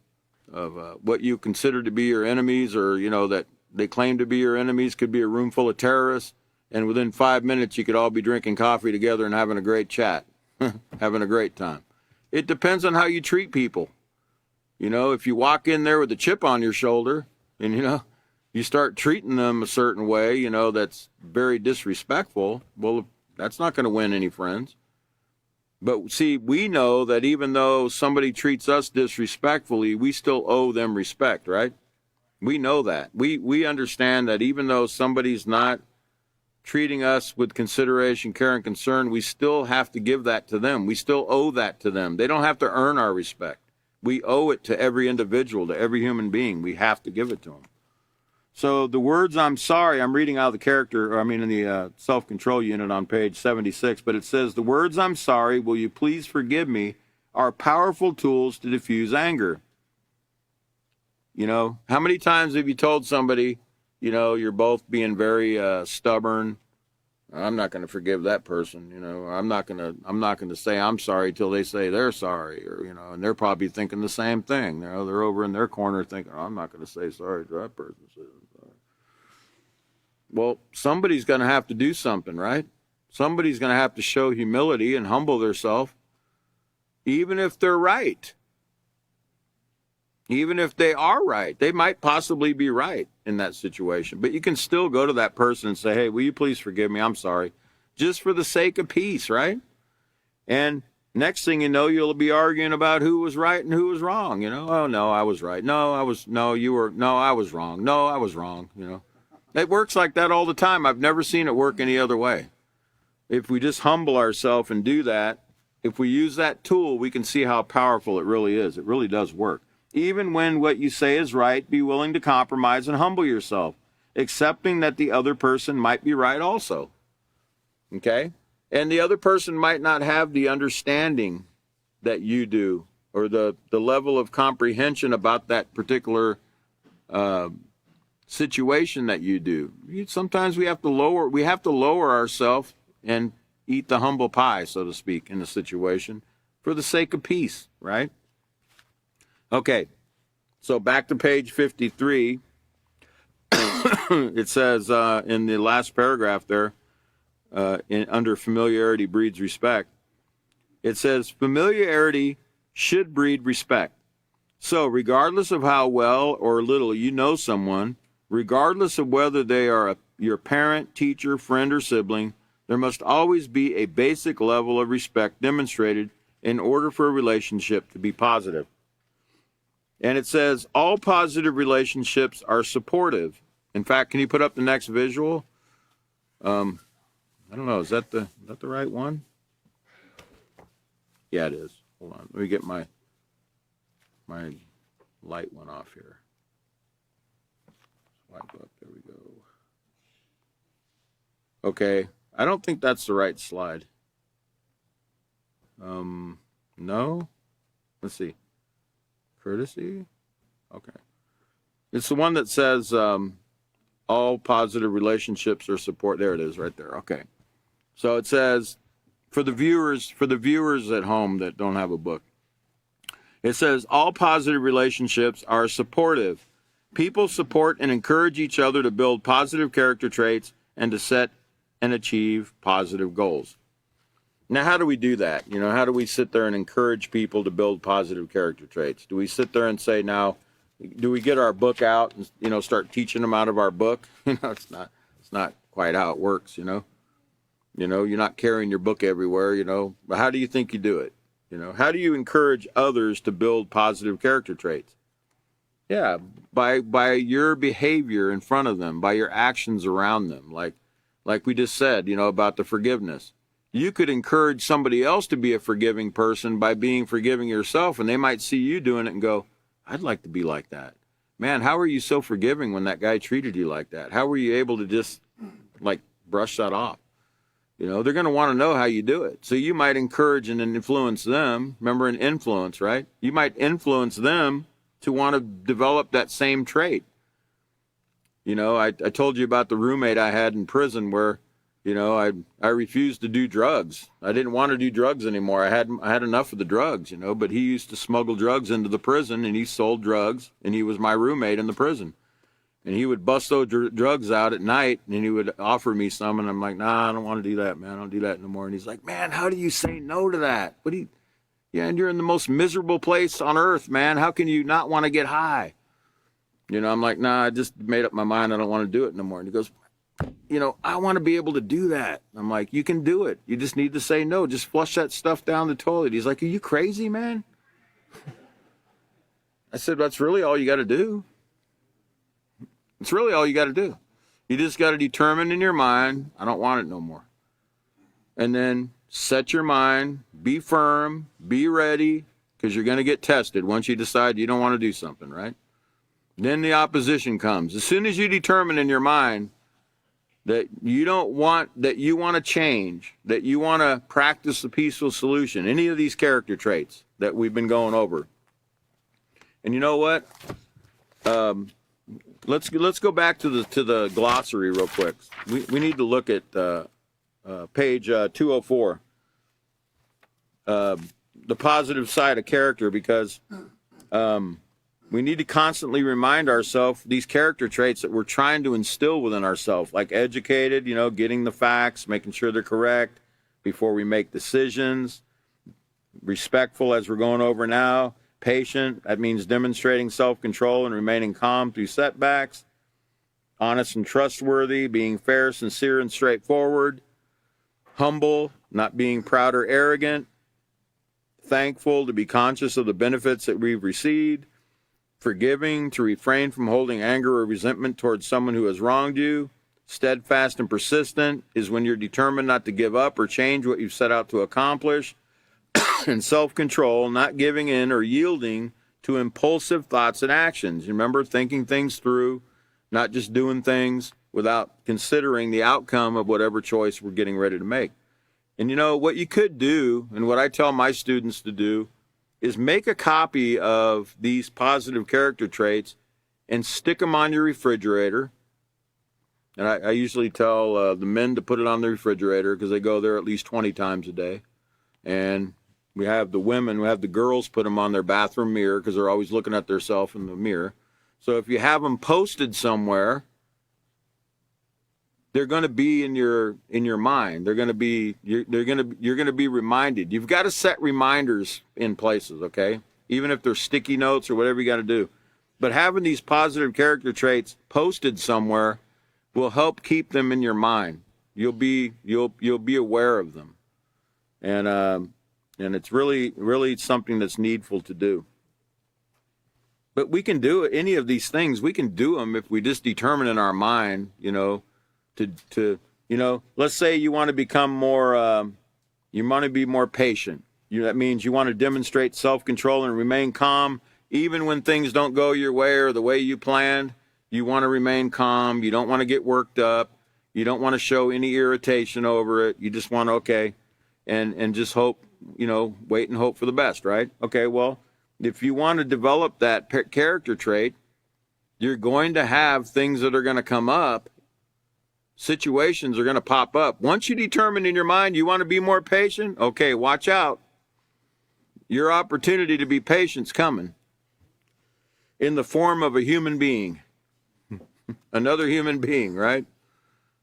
what you consider to be your enemies, or that they claim to be your enemies. Could be a room full of terrorists, and within 5 minutes you could all be drinking coffee together and having a great chat, having a great time. It depends on how you treat people. If you walk in there with a chip on your shoulder and, you start treating them a certain way, that's very disrespectful, well, that's not going to win any friends. But see, we know that even though somebody treats us disrespectfully, we still owe them respect, right? We know that. We understand that even though somebody's not treating us with consideration, care, and concern, we still have to give that to them. We still owe that to them. They don't have to earn our respect. We owe it to every individual, to every human being. We have to give it to them. So the words "I'm sorry," I'm reading out of in the self-control unit on page 76, but it says, the words "I'm sorry, will you please forgive me," are powerful tools to diffuse anger. How many times have you told somebody, you're both being very stubborn? I'm not going to forgive that person. I'm not going to say I'm sorry till they say they're sorry, or and they're probably thinking the same thing. They're over in their corner thinking, I'm not going to say sorry to that person. Well, somebody's going to have to do something, right? Somebody's going to have to show humility and humble themselves, even if they're right. Even if they are right, they might possibly be right in that situation. But you can still go to that person and say, hey, will you please forgive me? I'm sorry. Just for the sake of peace, right? And next thing you know, you'll be arguing about who was right and who was wrong. Oh, no, I was right. No, I was wrong. No, I was wrong. It works like that all the time. I've never seen it work any other way. If we just humble ourselves and do that, if we use that tool, we can see how powerful it really is. It really does work. Even when what you say is right, be willing to compromise and humble yourself, accepting that the other person might be right also. Okay? And the other person might not have the understanding that you do, or the level of comprehension about that particular situation that you do. Sometimes we have to lower ourselves and eat the humble pie, so to speak, in the situation for the sake of peace, right? Okay, so back to page 53. It says in the last paragraph there, under familiarity breeds respect, it says familiarity should breed respect. So regardless of how well or little you know someone, regardless of whether they are your parent, teacher, friend, or sibling, there must always be a basic level of respect demonstrated in order for a relationship to be positive. And it says all positive relationships are supportive. In fact, can you put up the next visual? I don't know. Is that the right one? Yeah, it is. Hold on. Let me get my light went off here. Swipe up. There we go. Okay. I don't think that's the right slide. No. Let's see. Courtesy. Okay. It's the one that says all positive relationships are support. There it is, right there. Okay. So it says for the viewers at home that don't have a book, it says all positive relationships are supportive. People support and encourage each other to build positive character traits and to set and achieve positive goals. Now, how do we do that? How do we sit there and encourage people to build positive character traits? Do we sit there and say, now, do we get our book out and, start teaching them out of our book? It's not quite how it works, you're not carrying your book everywhere, but how do you think you do it? How do you encourage others to build positive character traits? Yeah, by your behavior in front of them, by your actions around them, like we just said, about the forgiveness. You could encourage somebody else to be a forgiving person by being forgiving yourself, and they might see you doing it and go, I'd like to be like that. Man, how are you so forgiving when that guy treated you like that? How were you able to just, brush that off? They're going to want to know how you do it. So you might encourage and influence them. Remember, an influence, right? You might influence them to want to develop that same trait. I told you about the roommate I had in prison where, I refused to do drugs. I didn't want to do drugs anymore. I had enough of the drugs, but he used to smuggle drugs into the prison, and he sold drugs, and he was my roommate in the prison. And he would bust those drugs out at night, and he would offer me some, and I'm like, nah, I don't want to do that, man. I don't do that no more. And he's like, man, how do you say no to that? Yeah, and you're in the most miserable place on earth, man. How can you not want to get high? I'm like, nah, I just made up my mind. I don't want to do it no more. And he goes, I want to be able to do that. I'm like, you can do it. You just need to say no. Just flush that stuff down the toilet. He's like, are you crazy, man? I said, that's really all you got to do. It's really all you got to do. You just got to determine in your mind, I don't want it no more. And then set your mind, be firm, be ready, because you're going to get tested once you decide you don't want to do something, right? Then the opposition comes. As soon as you determine in your mind that you want to change, that you want to practice the peaceful solution, any of these character traits that we've been going over. And you know what? Let's go back to the glossary real quick. We need to look at page 204, the positive side of character, because we need to constantly remind ourselves these character traits that we're trying to instill within ourselves, like educated, getting the facts, making sure they're correct before we make decisions, respectful, as we're going over now, patient, that means demonstrating self-control and remaining calm through setbacks, honest and trustworthy, being fair, sincere, and straightforward, humble, not being proud or arrogant, thankful, to be conscious of the benefits that we've received, forgiving, to refrain from holding anger or resentment towards someone who has wronged you, steadfast and persistent is when you're determined not to give up or change what you've set out to accomplish, and self-control, not giving in or yielding to impulsive thoughts and actions. Remember, thinking things through, not just doing things without considering the outcome of whatever choice we're getting ready to make. And what you could do, and what I tell my students to do, is make a copy of these positive character traits and stick them on your refrigerator. And I usually tell the men to put it on the refrigerator because they go there at least 20 times a day. And we have the girls put them on their bathroom mirror because they're always looking at themselves in the mirror. So if you have them posted somewhere, they're going to be in your mind. They're going to be you're going to be reminded. You've got to set reminders in places, okay? Even if they're sticky notes or whatever you got to do. But having these positive character traits posted somewhere will help keep them in your mind. You'll be aware of them, and it's really something that's needful to do. But we can do any of these things. We can do them if we just determine in our mind, to let's say you want to become more, you want to be more patient. That means you want to demonstrate self-control and remain calm, even when things don't go your way or the way you planned. You want to remain calm. You don't want to get worked up. You don't want to show any irritation over it. You just want to, okay, and just hope, wait and hope for the best, right? Okay, well, if you want to develop that character trait, you're going to have things that are going to come up. Situations are going to pop up. Once you determine in your mind you want to be more patient, okay, watch out. Your opportunity to be patient's coming in the form of a human being. Another human being, right?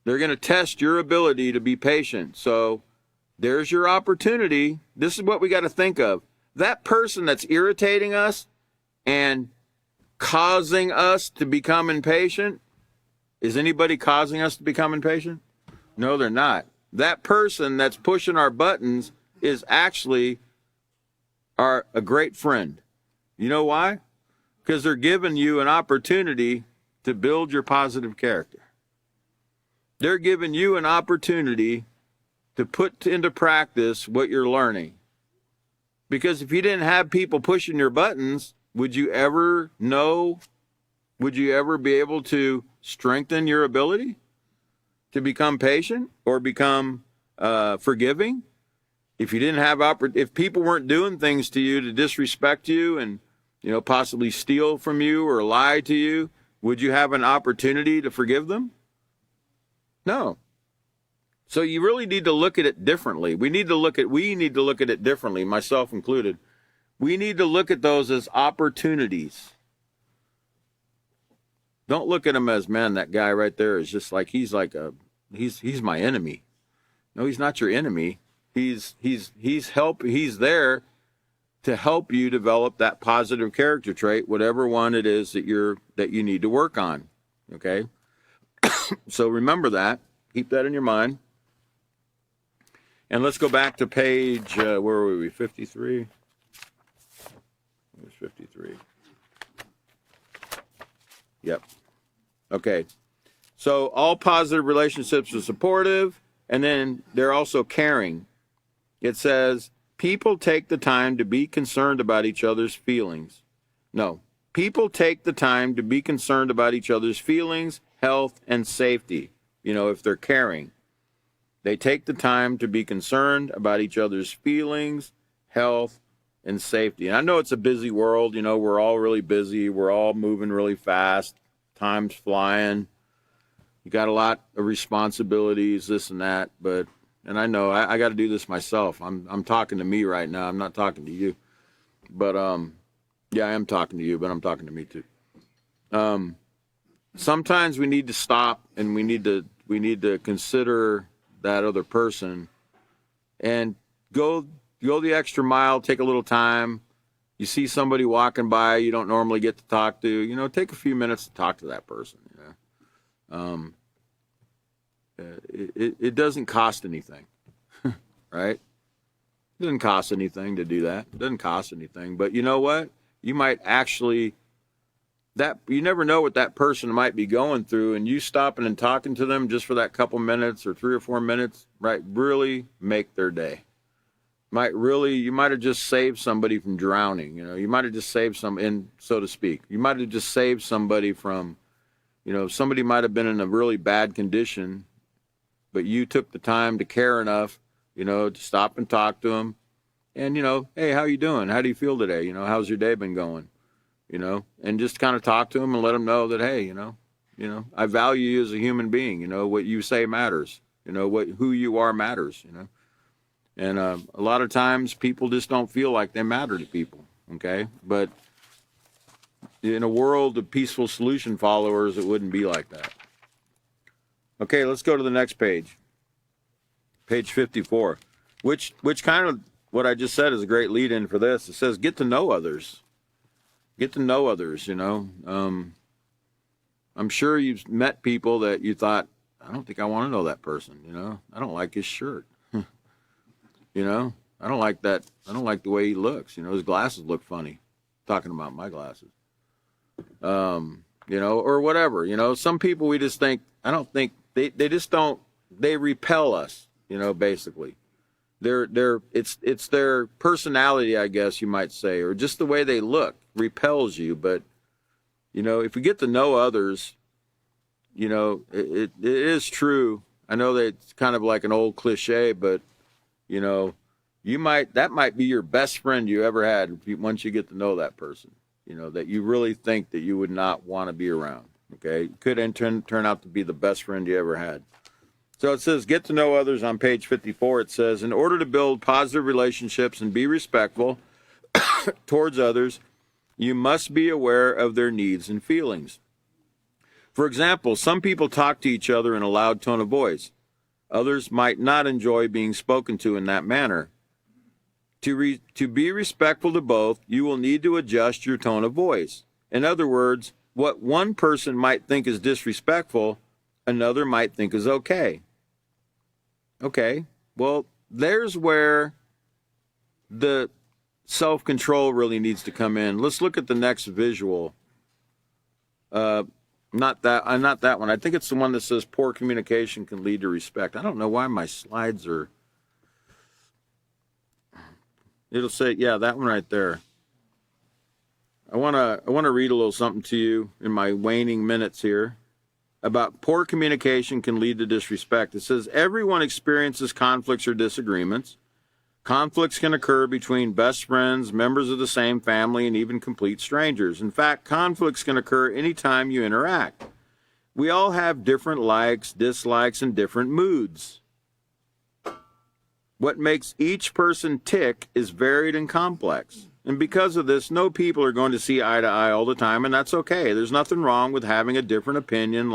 They're going to test your ability to be patient. So there's your opportunity. This is what we got to think of. That person that's irritating us and causing us to become impatient, is anybody causing us to become impatient? No, they're not. That person that's pushing our buttons is actually a great friend. You know why? Because they're giving you an opportunity to build your positive character. They're giving you an opportunity to put into practice what you're learning. Because if you didn't have people pushing your buttons, would you ever be able to strengthen your ability to become patient or become forgiving? If you didn't have if people weren't doing things to you to disrespect you and possibly steal from you or lie to you, would you have an opportunity to forgive them? No. So you really need to look at it differently. We need to look at it differently, myself included. We need to look at those as opportunities. Don't look at him as, man, that guy right there is just like he's my enemy. No, he's not your enemy. He's there to help you develop that positive character trait, whatever one it is that you need to work on. Okay? So remember that. Keep that in your mind. And let's go back to page, where were we, 53? It was 53. Yep. Okay. So all positive relationships are supportive, and then they're also caring. It says, people take the time to be concerned about each other's feelings. No. People take the time to be concerned about each other's feelings, health, and safety. If they're caring. They take the time to be concerned about each other's feelings, health, and safety. And I know it's a busy world. We're all really busy. We're all moving really fast. Time's flying. You got a lot of responsibilities, this and that. And I know I got to do this myself. I'm talking to me right now. I'm not talking to you. But, yeah, I am talking to you, but I'm talking to me too. Sometimes we need to stop and we need to consider that other person and go the extra mile, take a little time. You see somebody walking by you don't normally get to talk to, take a few minutes to talk to that person. It doesn't cost anything, right? It doesn't cost anything to do that. It doesn't cost anything. But you know what? You might actually, you never know what that person might be going through, and you stopping and talking to them just for that couple minutes or 3 or 4 minutes, right, really make their day. You might have just saved somebody from drowning. You might have just saved so to speak. You might have just saved somebody from, somebody might have been in a really bad condition, but you took the time to care enough, to stop and talk to them. And, hey, how you doing? How do you feel today? How's your day been going? And just kind of talk to them and let them know that, hey, I value you as a human being. What you say matters. Who you are matters. And a lot of times people just don't feel like they matter to people. Okay, but in a world of peaceful solution followers, it wouldn't be like that. Okay, let's go to the next page. Page 54, which kind of what I just said is a great lead-in for this. It says, get to know others. Get to know others, you know. I'm sure you've met people that you thought, I don't think I want to know that person, you know. I don't like his shirt. You know, I don't like that. I don't like the way he looks. You know, his glasses look funny. Talking about my glasses. You know, or whatever. You know, some people we just think, I don't think, they just don't, they repel us, you know, basically. It's their personality, I guess you might say, or just the way they look repels you. But, you know, if we get to know others, you know, it is true. I know that it's kind of like an old cliche, but, you know, that might be your best friend you ever had once you get to know that person, you know, that you really think that you would not want to be around. Okay. It could turn out to be the best friend you ever had. So it says, get to know others on page 54. It says, in order to build positive relationships and be respectful towards others, you must be aware of their needs and feelings. For example, some people talk to each other in a loud tone of voice. Others might not enjoy being spoken to in that manner. To be respectful to both, you will need to adjust your tone of voice. In other words, what one person might think is disrespectful, another might think is okay. Okay, well, there's where the self-control really needs to come in. Let's look at the next visual. Not that one. I think it's the one that says poor communication can lead to respect. I don't know why my slides are. It'll say, yeah, that one right there. I want to read a little something to you in my waning minutes here about poor communication can lead to disrespect. It says everyone experiences conflicts or disagreements. Conflicts can occur between best friends, members of the same family, and even complete strangers. In fact, conflicts can occur anytime you interact. We all have different likes, dislikes, and different moods. What makes each person tick is varied and complex. And because of this, no people are going to see eye to eye all the time, and that's okay. There's nothing wrong with having a different opinion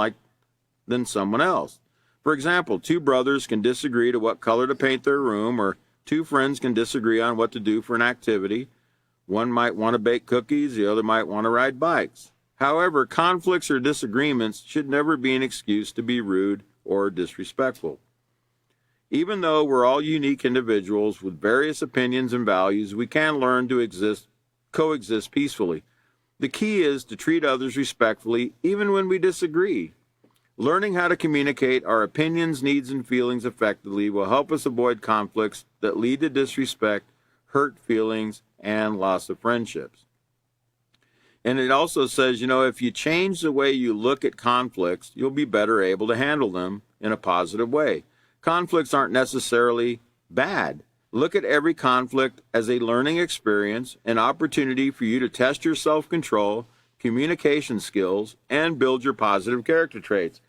than someone else. For example, two brothers can disagree to what color to paint their room, or two friends can disagree on what to do for an activity. One might want to bake cookies, the other might want to ride bikes. However, conflicts or disagreements should never be an excuse to be rude or disrespectful. Even though we're all unique individuals with various opinions and values, we can learn to coexist peacefully. The key is to treat others respectfully, even when we disagree. Learning how to communicate our opinions, needs, and feelings effectively will help us avoid conflicts that lead to disrespect, hurt feelings, and loss of friendships. And it also says, you know, if you change the way you look at conflicts, you'll be better able to handle them in a positive way. Conflicts aren't necessarily bad. Look at every conflict as a learning experience, an opportunity for you to test your self-control, communication skills, and build your positive character traits.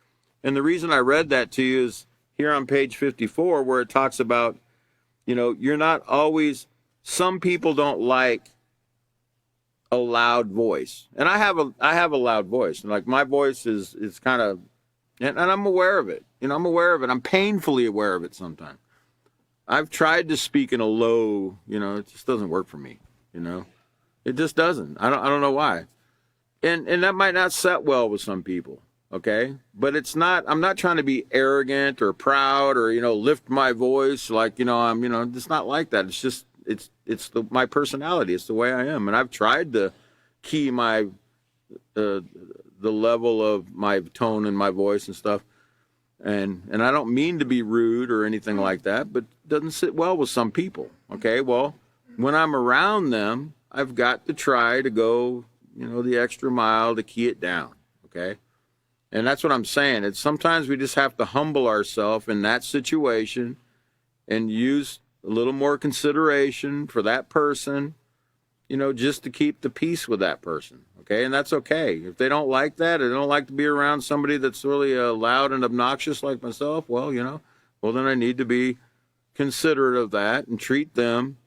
And the reason I read that to you is here on page 54, where it talks about, you know, you're not always, some people don't like a loud voice. And I have a loud voice. And like my voice is kind of, and I'm aware of it. You know, I'm aware of it. I'm painfully aware of it sometimes. I've tried to speak in a low, you know, it just doesn't work for me, you know. It just doesn't. I don't know why. And that might not set well with some people, okay? But it's not, I'm not trying to be arrogant or proud or, you know, lift my voice like, you know, I'm, you know, it's not like that. It's just, it's my personality. It's the way I am. And I've tried to key my, the level of my tone and my voice and stuff. And I don't mean to be rude or anything like that, but it doesn't sit well with some people. Okay, well, when I'm around them, I've got to try to go, you know, the extra mile to key it down. Okay, and that's what I'm saying. It's sometimes we just have to humble ourselves in that situation and use a little more consideration for that person, you know, just to keep the peace with that person. Okay, and that's okay. If they don't like that, or they don't like to be around somebody that's really loud and obnoxious like myself, well, you know, well, then I need to be considerate of that and treat them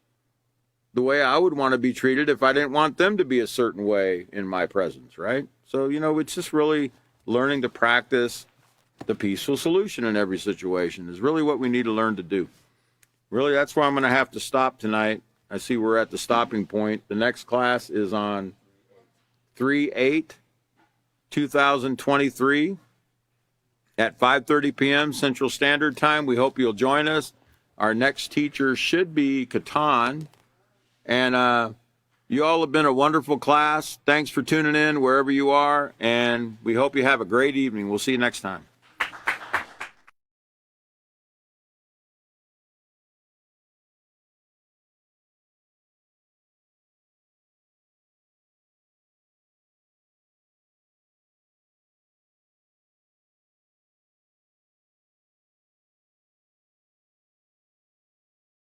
the way I would want to be treated if I didn't want them to be a certain way in my presence, right? So, you know, it's just really learning to practice the peaceful solution in every situation is really what we need to learn to do. Really, that's where I'm going to have to stop tonight. I see we're at the stopping point. The next class is on 3/8/2023 at 5:30 p.m. Central Standard Time. We hope you'll join us. Our next teacher should be Catan. And you all have been a wonderful class. Thanks for tuning in wherever you are, and we hope you have a great evening. We'll see you next time.